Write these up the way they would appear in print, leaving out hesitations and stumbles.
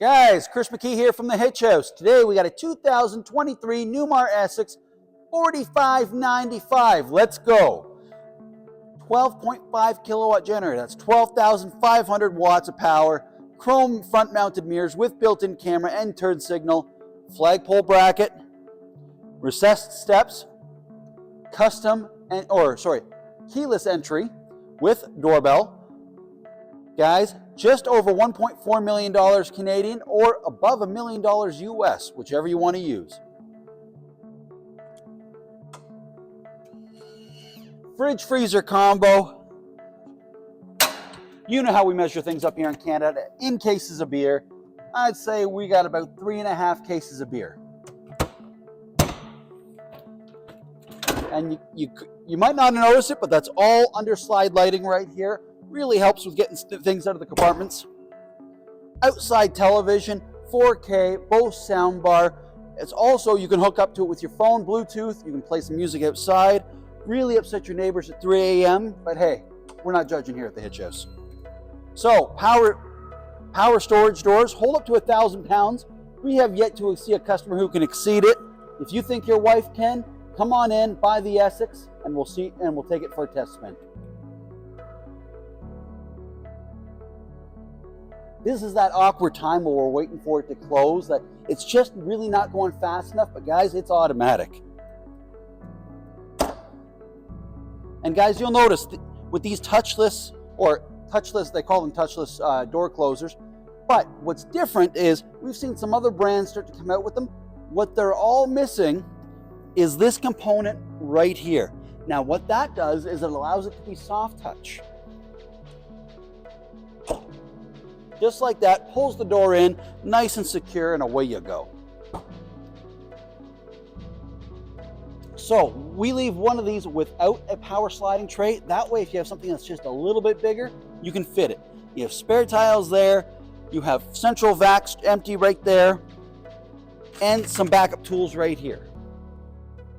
Guys, Chris McKee here from the Hitch House. Today we got a 2023 Newmar Essex 4595. Let's go. 12.5 kilowatt generator. That's 12,500 watts of power. Chrome front mounted mirrors with built-in camera and turn signal. Flagpole bracket. Recessed steps. Keyless entry with doorbell. Guys, just over $1.4 million Canadian or above $1 million US, whichever you want to use. Fridge freezer combo. You know how we measure things up here in Canada in cases of beer. I'd say we got about 3.5 cases of beer. And you might not notice it, but that's all under slide lighting right here. Really helps with getting things out of the compartments. Outside television, 4K, Bose soundbar. It's also, you can hook up to it with your phone, Bluetooth. You can play some music outside. Really upset your neighbors at 3 a.m. But hey, we're not judging here at the Hitch House. So, power storage doors, hold up to 1,000 pounds. We have yet to see a customer who can exceed it. If you think your wife can, come on in, buy the Essex, and we'll take it for a test spin. This is that awkward time where we're waiting for it to close, that it's just really not going fast enough, but guys, it's automatic. And guys, you'll notice with these touchless, they call them touchless door closers, but what's different is we've seen some other brands start to come out with them. What they're all missing is this component right here. Now what that does is it allows it to be soft touch. Just like that, pulls the door in, nice and secure, and away you go. So we leave one of these without a power sliding tray. That way, if you have something that's just a little bit bigger, you can fit it. You have spare tiles there, you have central-vac empty right there, and some backup tools right here.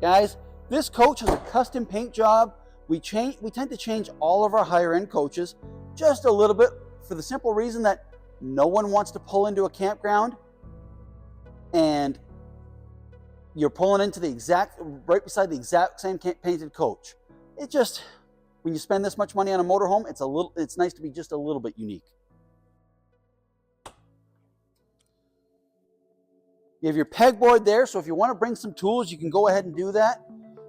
Guys, this coach has a custom paint job. We tend to change all of our higher end coaches just a little bit for the simple reason that no one wants to pull into a campground and you're pulling into right beside the exact same painted coach. It just, when you spend this much money on a motorhome, it's nice to be just a little bit unique. You have your pegboard there, so if you want to bring some tools, you can go ahead and do that.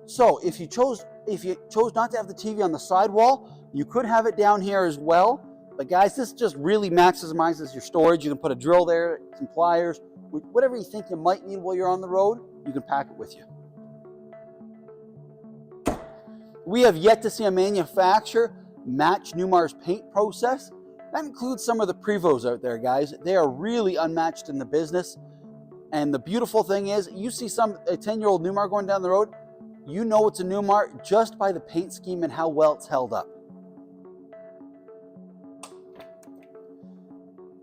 So if you chose not to have the TV on the sidewall, you could have it down here as well. But guys, this just really maximizes your storage. You can put a drill there, some pliers, whatever you think you might need while you're on the road, you can pack it with you. We have yet to see a manufacturer match Newmar's paint process. That includes some of the Prevos out there, guys. They are really unmatched in the business. And the beautiful thing is, you see a 10-year-old Newmar going down the road, you know it's a Newmar just by the paint scheme and how well it's held up.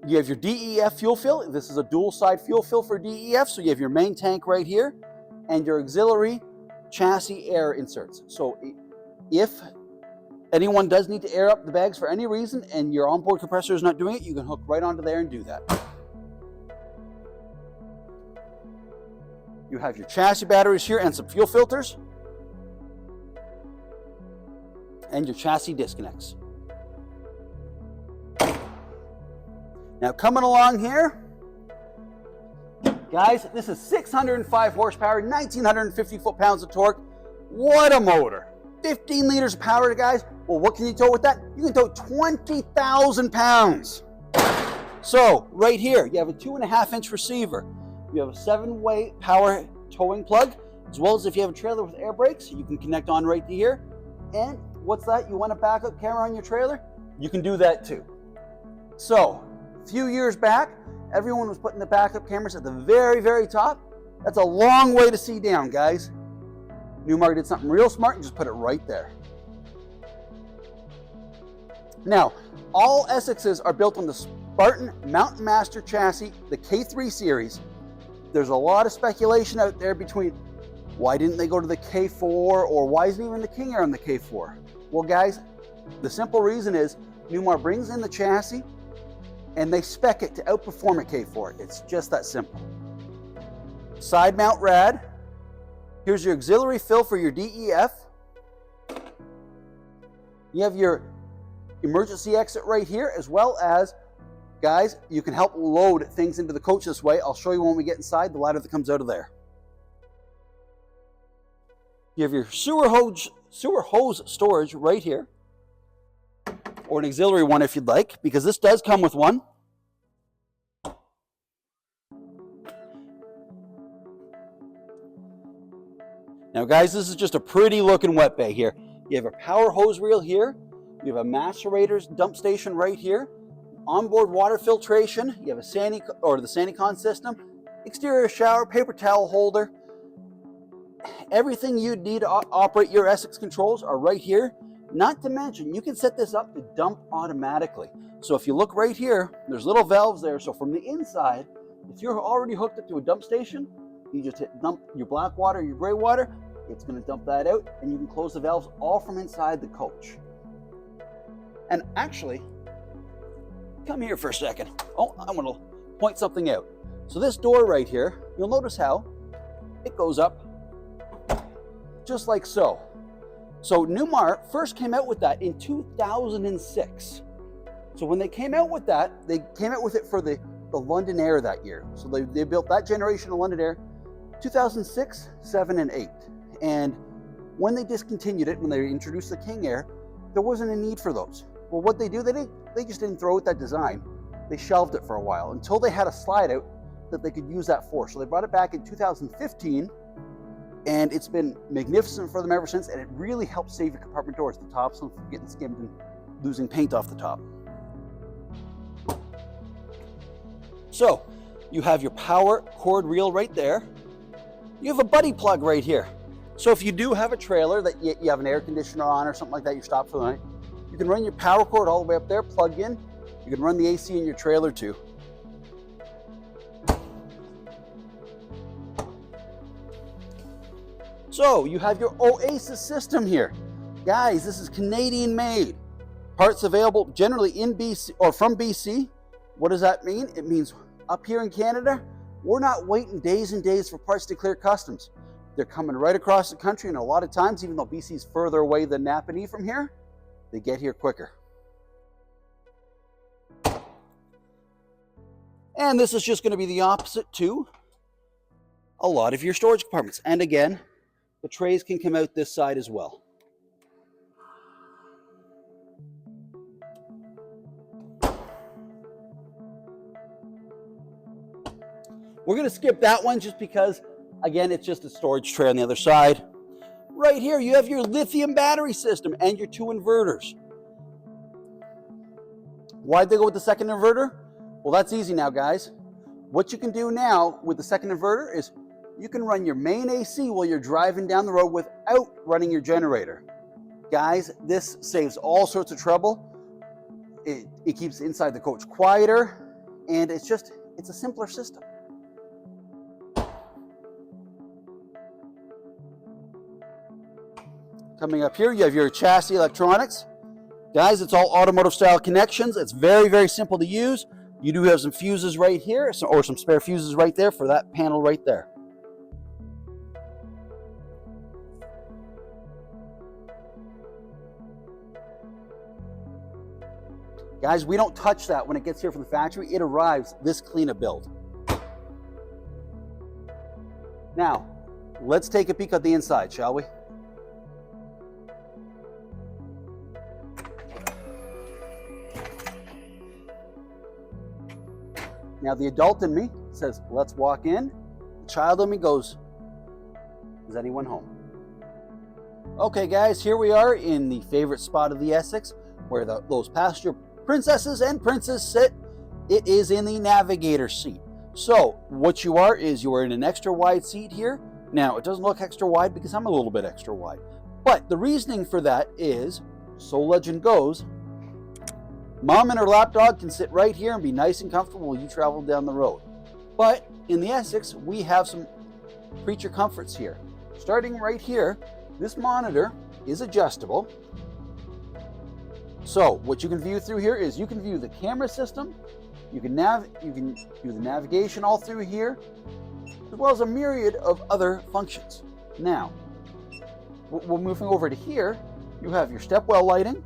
You have your DEF fuel fill. This is a dual side fuel fill for DEF. So you have your main tank right here and your auxiliary chassis air inserts. So if anyone does need to air up the bags for any reason and your onboard compressor is not doing it, you can hook right onto there and do that. You have your chassis batteries here and some fuel filters and your chassis disconnects. Now coming along here, guys, this is 605 horsepower, 1,950 foot-pounds of torque. What a motor. 15 liters of power, guys. Well, what can you tow with that? You can tow 20,000 pounds. So right here, you have a 2.5-inch receiver. You have a 7-way power towing plug, as well as if you have a trailer with air brakes, you can connect on right to here. And what's that? You want a backup camera on your trailer? You can do that too. So, a few years back, everyone was putting the backup cameras at the very, very top. That's a long way to see down, guys. Newmar did something real smart and just put it right there. Now, all Essexes are built on the Spartan Mountain Master chassis, the K3 series. There's a lot of speculation out there between why didn't they go to the K4 or why isn't even the King Air on the K4? Well, guys, the simple reason is Newmar brings in the chassis and they spec it to outperform a K4. It's just that simple. Side mount rad. Here's your auxiliary fill for your DEF. You have your emergency exit right here, as well as, guys, you can help load things into the coach this way. I'll show you when we get inside the ladder that comes out of there. You have your sewer hose storage right here, or an auxiliary one if you'd like, because this does come with one. Now guys, this is just a pretty looking wet bay here. You have a power hose reel here. You have a macerator's dump station right here. Onboard water filtration. You have a the Sandycon system. Exterior shower, paper towel holder. Everything you'd need to operate your Essex controls are right here. Not to mention, you can set this up to dump automatically. So if you look right here, there's little valves there. So from the inside, if you're already hooked up to a dump station, you just hit dump your black water, your gray water, it's going to dump that out, and you can close the valves all from inside the coach. And actually, come here for a second. Oh, I want to point something out. So this door right here, you'll notice how it goes up just like so. So Newmar first came out with that in 2006. So when they came out with that, they came out with it for the London Air that year. So they built that generation of London Air 2006, 7, and 8. And when they discontinued it, when they introduced the King Air, there wasn't a need for those. Well, what they just didn't throw out that design. They shelved it for a while until they had a slide out that they could use that for. So they brought it back in 2015, and it's been magnificent for them ever since, and it really helps save your compartment doors, the tops from getting skimmed and losing paint off the top. So you have your power cord reel right there. You have a buddy plug right here. So if you do have a trailer that you have an air conditioner on or something like that, you're stopped for the night, you can run your power cord all the way up there, plug in. You can run the AC in your trailer too. So you have your Oasis system here. Guys, this is Canadian made. Parts available generally in BC or from BC. What does that mean? It means up here in Canada, we're not waiting days and days for parts to clear customs. They're coming right across the country, and a lot of times, even though BC's further away than Napanee from here, they get here quicker. And this is just going to be the opposite to a lot of your storage compartments. And again, the trays can come out this side as well. We're going to skip that one just because, again, it's just a storage tray on the other side. Right here, you have your lithium battery system and your 2 inverters. Why'd they go with the second inverter? Well, that's easy now, guys. What you can do now with the second inverter is you can run your main AC while you're driving down the road without running your generator. Guys, this saves all sorts of trouble. It keeps inside the coach quieter, and it's a simpler system. Coming up here, you have your chassis electronics. Guys, it's all automotive style connections. It's very, very simple to use. You do have some fuses right here, or some spare fuses right there for that panel right there. Guys, we don't touch that when it gets here from the factory. It arrives this clean a build. Now, let's take a peek at the inside, shall we? Now, the adult in me says, let's walk in. The child in me goes, is anyone home? Okay, guys, here we are in the favorite spot of the Essex, where those passenger princesses and princes sit. It is in the Navigator seat. So what you are in an extra wide seat here. Now, it doesn't look extra wide because I'm a little bit extra wide. But the reasoning for that is, so legend goes, Mom and her lapdog can sit right here and be nice and comfortable while you travel down the road. But in the Essex, we have some creature comforts here. Starting right here, this monitor is adjustable. So what you can view through here is you can view the camera system, You can do the navigation all through here, as well as a myriad of other functions. Now, we're moving over to here. You have your step well lighting.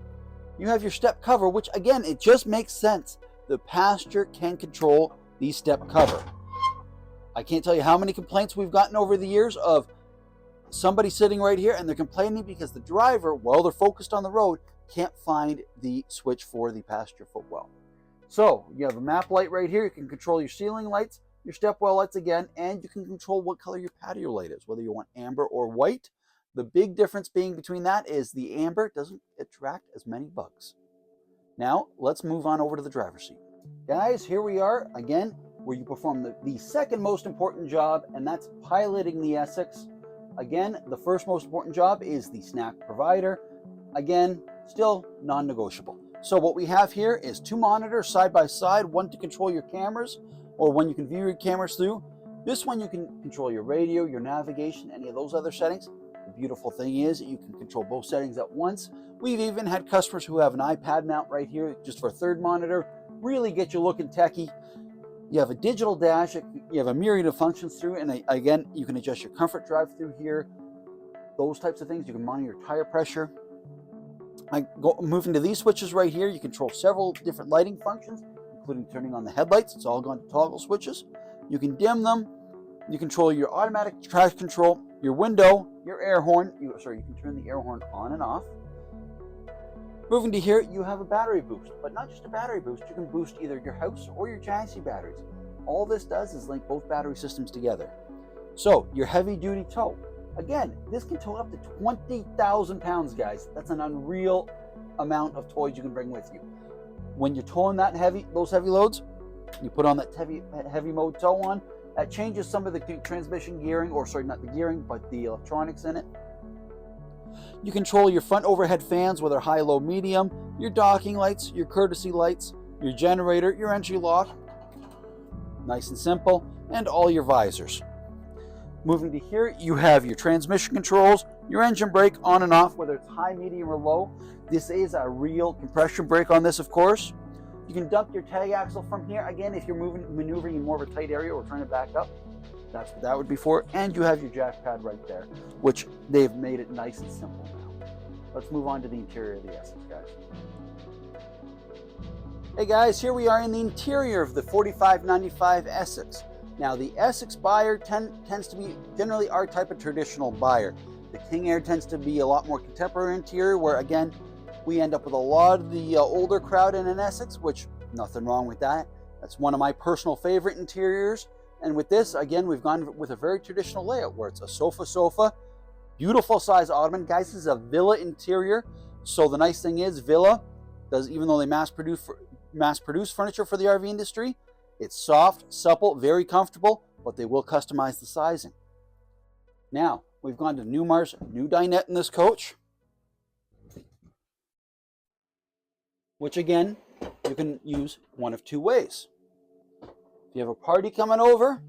You have your step cover, which again, it just makes sense. The passenger can control the step cover. I can't tell you how many complaints we've gotten over the years of somebody sitting right here and they're complaining because the driver, while they're focused on the road, can't find the switch for the passenger footwell. So you have a map light right here. You can control your ceiling lights, your stepwell lights again, and you can control what color your patio light is, whether you want amber or white. The big difference being between that is the amber doesn't attract as many bugs. Now let's move on over to the driver's seat. Guys, here we are again, where you perform the second most important job, and that's piloting the Essex. Again, the first most important job is the snack provider. Again, still non-negotiable. So what we have here is two monitors side by side, one to control your cameras, or one you can view your cameras through. This one you can control your radio, your navigation, any of those other settings. The beautiful thing is you can control both settings at once. We've even had customers who have an iPad mount right here just for a third monitor, really get you looking techie. You have a digital dash, you have a myriad of functions through, and again, you can adjust your comfort drive through here, those types of things. You can monitor your tire pressure. Moving to these switches right here, you control several different lighting functions, including turning on the headlights. It's all gone to toggle switches. You can dim them. You control your automatic traction control, your window, your air horn. You can turn the air horn on and off. Moving to here, you have a battery boost, but not just a battery boost. You can boost either your house or your chassis batteries. All this does is link both battery systems together. So your heavy duty tow. Again, this can tow up to 20,000 pounds, guys. That's an unreal amount of toys you can bring with you. When you're towing those heavy loads, you put on that heavy mode tow on. That changes some of the transmission gearing, or sorry, not the gearing, but the electronics in it. You control your front overhead fans, whether high, low, medium, your docking lights, your courtesy lights, your generator, your entry lock. Nice and simple, and all your visors. Moving to here, you have your transmission controls, your engine brake on and off, whether it's high, medium, or low. This is a real compression brake on this, of course. You can dump your tag axle from here. Again, if you're maneuvering in more of a tight area or trying to back up, that's what that would be for. And you have your jack pad right there, which they've made it nice and simple now. Let's move on to the interior of the Essex, guys. Hey guys, here we are in the interior of the 4595 Essex. Now the Essex buyer tends to be generally our type of traditional buyer. The King Air tends to be a lot more contemporary interior, where again, we end up with a lot of the older crowd in an Essex, which nothing wrong with that. That's one of my personal favorite interiors. And with this, again, we've gone with a very traditional layout where it's a sofa, beautiful size ottoman. Guys, this is a villa interior. So the nice thing is Villa does, even though they mass produce furniture for the RV industry, it's soft, supple, very comfortable, but they will customize the sizing. Now, we've gone to Newmar's new dinette in this coach, which again, you can use one of two ways. If you have a party coming over,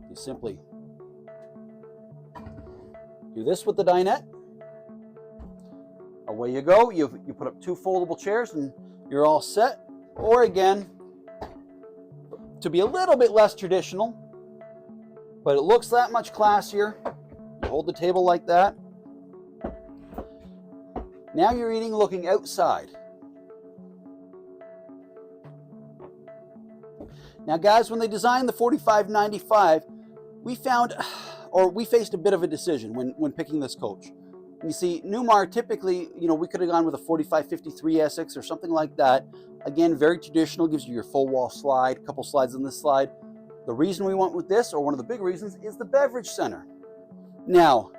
you simply do this with the dinette. Away you go. You put up two foldable chairs and you're all set. Or again, to be a little bit less traditional, but it looks that much classier, you hold the table like that. Now you're eating looking outside. Now guys, when they designed the 4595, we faced a bit of a decision when picking this coach. You see, Newmar typically, we could have gone with a 4553 Essex or something like that. Again, very traditional, gives you your full wall slide, a couple slides on this slide. The reason we went with this, or one of the big reasons, is the beverage center. Now,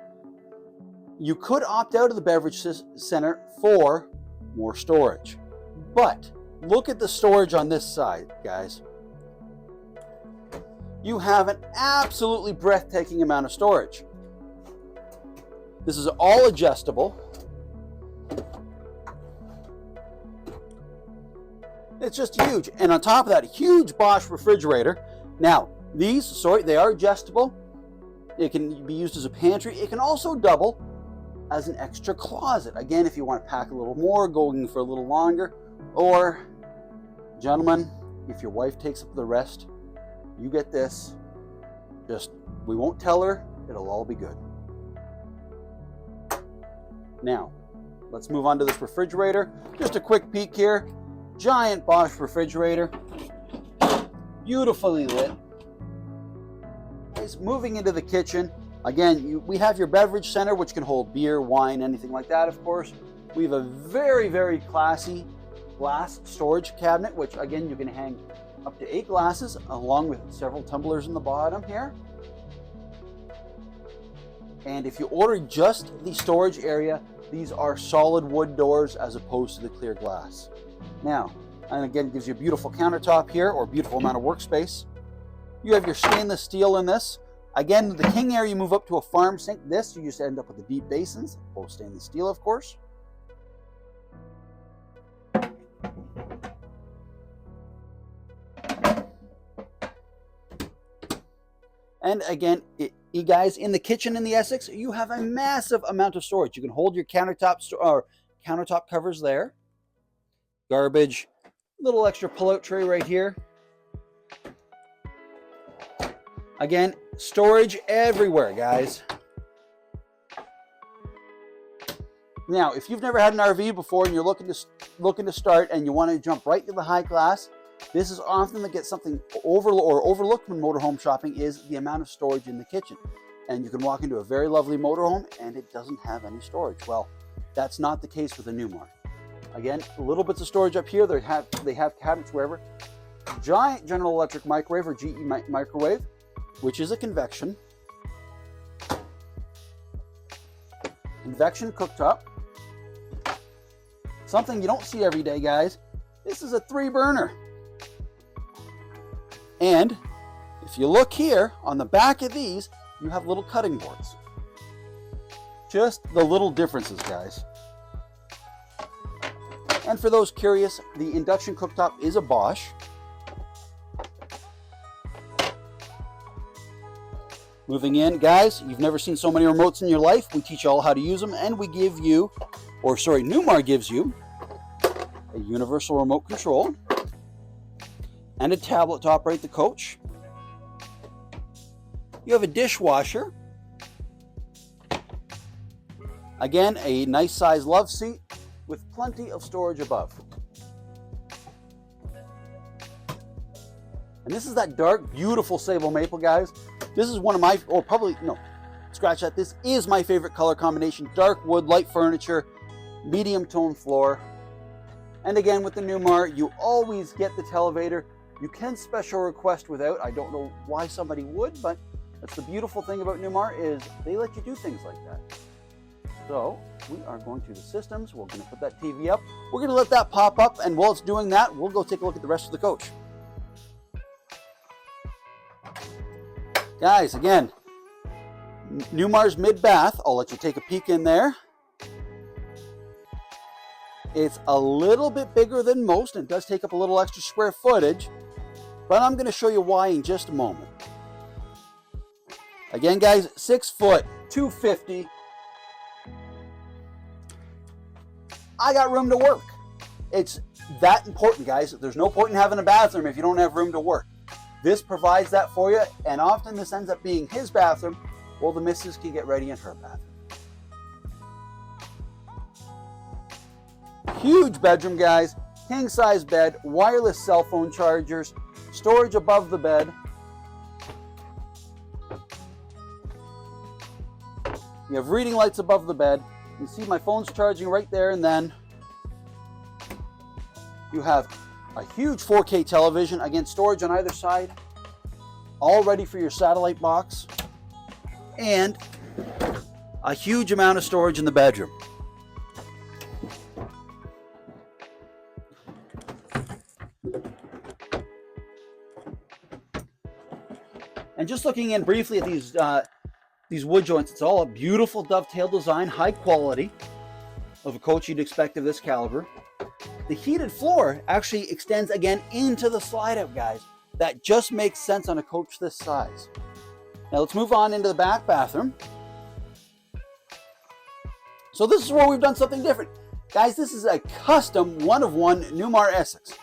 you could opt out of the beverage center for more storage. But look at the storage on this side, guys. You have an absolutely breathtaking amount of storage. This is all adjustable. It's just huge. And on top of that, huge Bosch refrigerator. Now, these, they are adjustable. It can be used as a pantry. It can also double as an extra closet. Again, if you want to pack a little more, going for a little longer, or, gentlemen, if your wife takes up the rest, you get this. Just, we won't tell her, it'll all be good. Now, let's move on to this refrigerator. Just a quick peek here. Giant Bosch refrigerator. Beautifully lit. Moving into the kitchen, again, we have your beverage center, which can hold beer, wine, anything like that, of course. We have a very, very classy glass storage cabinet, which again, you can hang up to 8 glasses, along with several tumblers in the bottom here. And if you order just the storage area, these are solid wood doors as opposed to the clear glass. Now, and again, it gives you a beautiful countertop here, or a beautiful amount of workspace. You have your stainless steel in this. Again, the king area, you move up to a farm sink. This, you just end up with the deep basins, both stainless steel, of course. And again, you guys, in the kitchen in the Essex, you have a massive amount of storage. You can hold your countertop covers there. Garbage, little extra pull-out tray right here. Again, storage everywhere, guys. Now, if you've never had an RV before and you're looking to start and you want to jump right to the high class, this is often to get something overlooked when motorhome shopping is the amount of storage in the kitchen. And you can walk into a very lovely motorhome and it doesn't have any storage. Well, that's not the case with a Newmar. Again, little bits of storage up here. They have cabinets wherever. Giant General Electric microwave, or GE microwave, which is a convection cooktop. Something you don't see every day, guys. This is a 3-burner. And if you look here on the back of these, you have little cutting boards. Just the little differences, guys. And for those curious, the induction cooktop is a Bosch. Moving in, guys, you've never seen so many remotes in your life. We teach you all how to use them, and we give you, Newmar gives you a universal remote control and a tablet to operate the coach. You have a dishwasher. Again, a nice size love seat with plenty of storage above. And this is that dark, beautiful sable maple, guys. This is one of my, or probably, no, scratch that. This is my favorite color combination. Dark wood, light furniture, medium tone floor. And again, with the Newmar, you always get the televator. You can special request without. I don't know why somebody would, but that's the beautiful thing about Newmar is they let you do things like that. So we are going to the systems. We're going to put that TV up. We're going to let that pop up. And while it's doing that, we'll go take a look at the rest of the coach. Guys, again, Newmar's mid-bath. I'll let you take a peek in there. It's a little bit bigger than most, and it does take up a little extra square footage, but I'm going to show you why in just a moment. Again, guys, 6 foot, 250. I got room to work. It's that important, guys. There's no point in having a bathroom if you don't have room to work. This provides that for you, and often this ends up being his bathroom, while the missus can get ready in her bathroom. Huge bedroom, guys. King size bed, wireless cell phone chargers, storage above the bed. You have reading lights above the bed. You see my phone's charging right there, and then you have a huge 4K television, again, storage on either side, all ready for your satellite box, and a huge amount of storage in the bedroom. And just looking in briefly at these wood joints, it's all a beautiful dovetail design, high quality of a coach you'd expect of this caliber. The heated floor actually extends again into the slide out, guys. That just makes sense on a coach this size. Now let's move on into the back bathroom. So this is where we've done something different. Guys, this is a custom one-of-one Newmar Essex.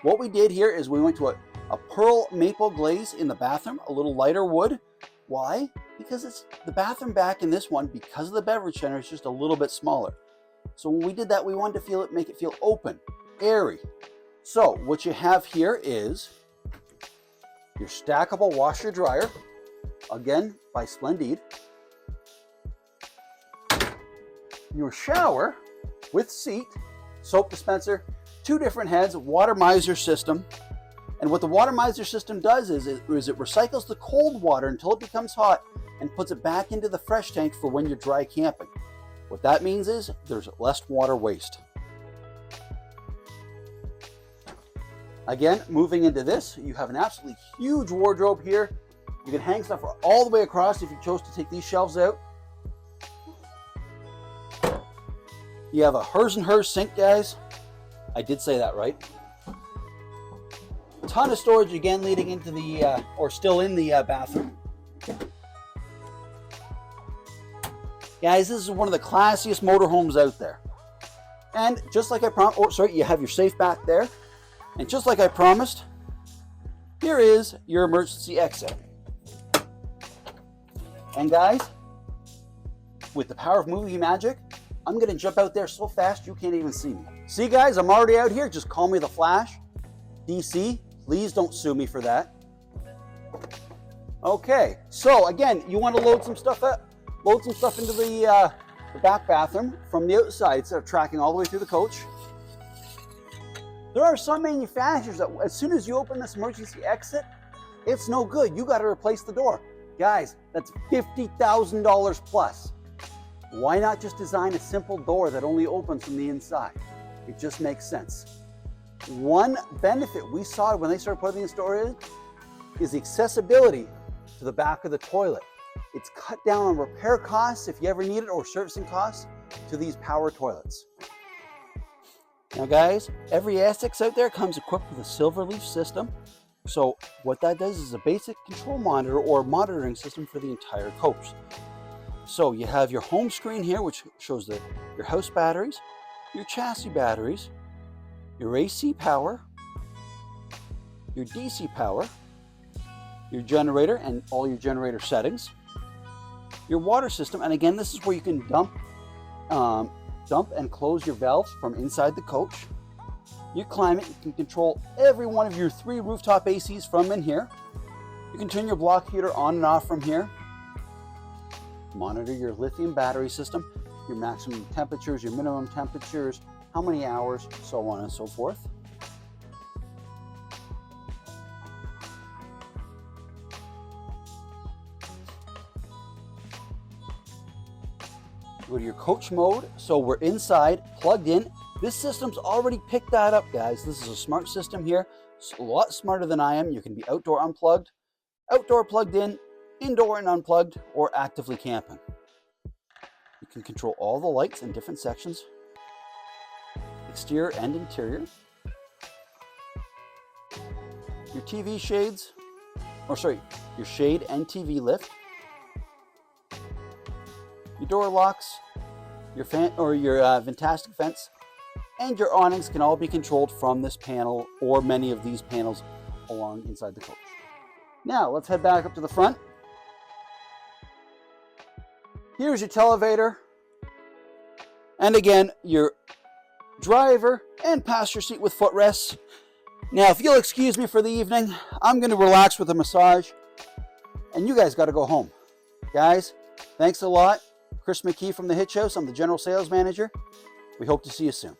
What we did here is we went to a pearl maple glaze in the bathroom, a little lighter wood. Why? Because it's the bathroom back in this one, because of the beverage center, is just a little bit smaller. So when we did that, we wanted to make it feel open, airy. So what you have here is your stackable washer dryer, again by Splendide. Your shower with seat, soap dispenser, 2 different heads, water miser system. And what the water miser system does is it recycles the cold water until it becomes hot and puts it back into the fresh tank for when you're dry camping. What that means is there's less water waste. Again, moving into this, you have an absolutely huge wardrobe here. You can hang stuff all the way across if you chose to take these shelves out. You have a hers and hers sink, guys. I did say that right. A ton of storage again leading into the, or still in the bathroom. Guys, this is one of the classiest motorhomes out there. And just like I promised, you have your safe back there. And just like I promised, here is your emergency exit. And guys, with the power of movie magic, I'm gonna jump out there so fast you can't even see me. See guys, I'm already out here. Just call me the Flash. DC, please don't sue me for that. Okay, so again, you want to load some stuff into the back bathroom from the outside instead of tracking all the way through the coach. There are some manufacturers that as soon as you open this emergency exit, it's no good. You got to replace the door. Guys, that's $50,000 plus. Why not just design a simple door that only opens from the inside? It just makes sense. One benefit we saw when they started putting this door in is the accessibility to the back of the toilet. It's cut down on repair costs if you ever need it, or servicing costs to these power toilets. Now guys, every Essex out there comes equipped with a SilverLeaf system. So what that does is a basic control monitor or monitoring system for the entire coach. So you have your home screen here, which shows your house batteries, your chassis batteries, your AC power, your DC power, your generator and all your generator settings, your water system, and again, this is where you can dump and close your valves from inside the coach. Your climate, you can control every one of your 3 rooftop ACs from in here. You can turn your block heater on and off from here. Monitor your lithium battery system, your maximum temperatures, your minimum temperatures, how many hours, so on and so forth. Go to your coach mode. So we're inside, plugged in. This system's already picked that up, guys. This is a smart system here. It's a lot smarter than I am. You can be outdoor unplugged, outdoor plugged in, indoor and unplugged, or actively camping. You can control all the lights in different sections, exterior and interior. Your TV shades, your shade and TV lift. Your door locks, your fan or your fantastic fence, and your awnings can all be controlled from this panel or many of these panels along inside the coach. Now let's head back up to the front. Here's your televator, and again your driver and passenger seat with footrests. Now if you'll excuse me for the evening, I'm going to relax with a massage, and you guys got to go home. Guys, thanks a lot. Chris McKee from the Hitch House. I'm the General Sales Manager. We hope to see you soon.